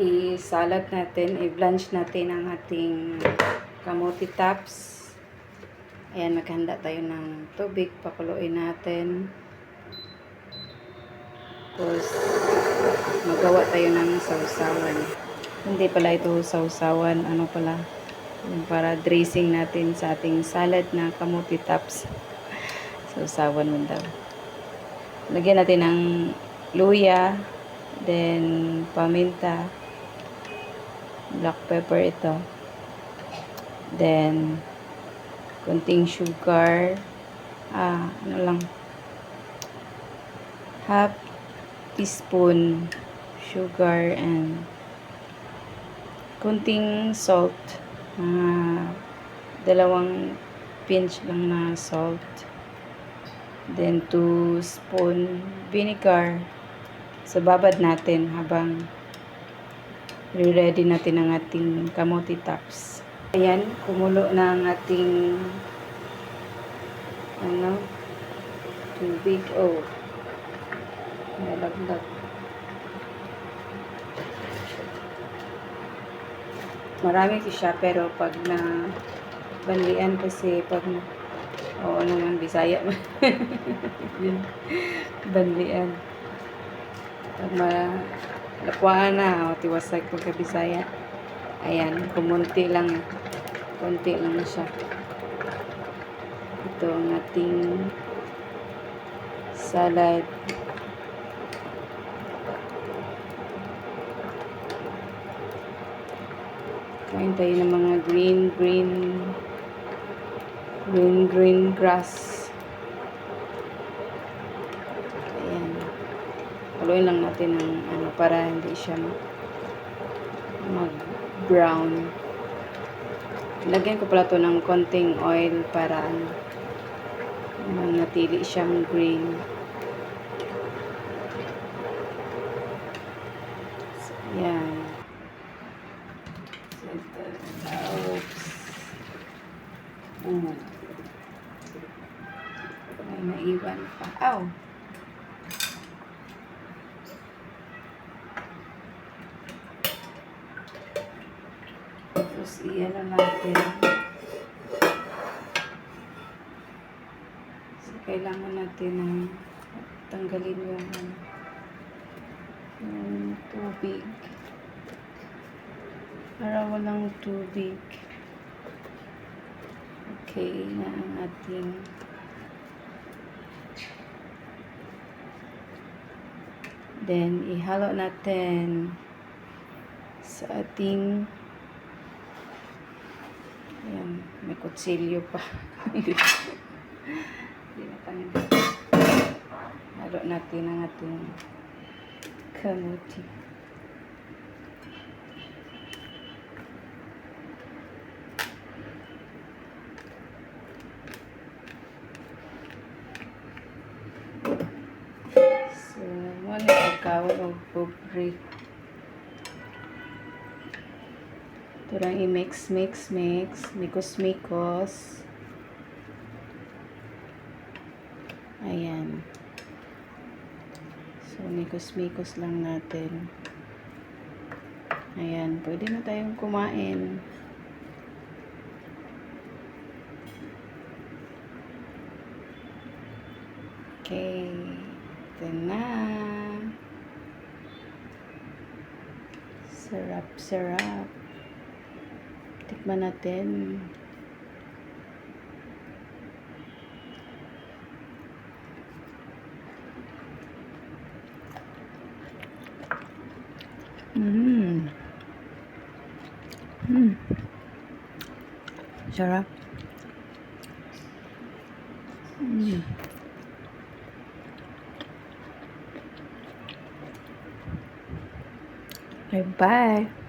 i-salad natin, i-blanch natin ang ating kamote tops. Ayan, maghanda tayo ng tubig, pakuluin natin. Tapos, magawa tayo ng sausawan. Hindi pala ito sausawan, ano pala, yung para dressing natin sa ating salad na kamote tops. Sausawan mo daw. Lagyan natin ng luya, then paminta, black pepper ito, then konting sugar, ano lang, half teaspoon sugar, and konting salt, 2 pinch lang na salt, then 2 spoon vinegar sa babad natin habang ready natin ang ating kamote tops. Ayan, kumulo na ang ating tubig. Nalaglag. Marami siya, pero pag na banlian kasi pag naman Bisaya yun, banlian. Pag malakwaan na, tiwasag pagka Bisaya. Ayan, kumunti lang. Kunti lang siya. Ito ang ating salad. Kain tayo ng mga green grass. Ayan. Haluin lang natin ng para hindi siya mag-brown. Lagyan ko pala to ng konting oil para manatili siyang green. So, yan. May naiwan pa. Tapos iyan na natin. So, kailangan natin ng tanggalin yung tubig. Para walang tubig. Okay na ang ating then ihalo natin sa ating ayan, may kutsilyo pa. Hindi na tanggal. Halo natin ang ating kamote. So, muna pagkawan o pobre. Ito lang i-mix. Mikos. Ayan. So, mikos lang natin. Ayan. Pwede na tayong kumain. Okay. Ito na. Sarap. Tikman natin. Sarap. Bye-bye.